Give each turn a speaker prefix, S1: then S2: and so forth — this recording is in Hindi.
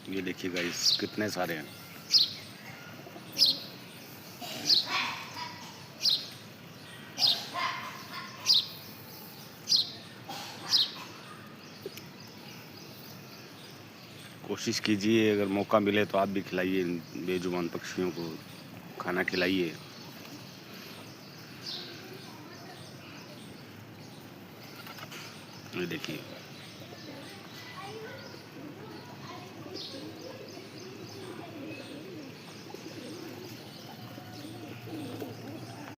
S1: ये देखिए गाइस कितने सारे हैं। कोशिश कीजिए, अगर मौका मिले तो आप भी खिलाइए बेजुबान पक्षियों को, खाना खिलाइए। ये देखिए।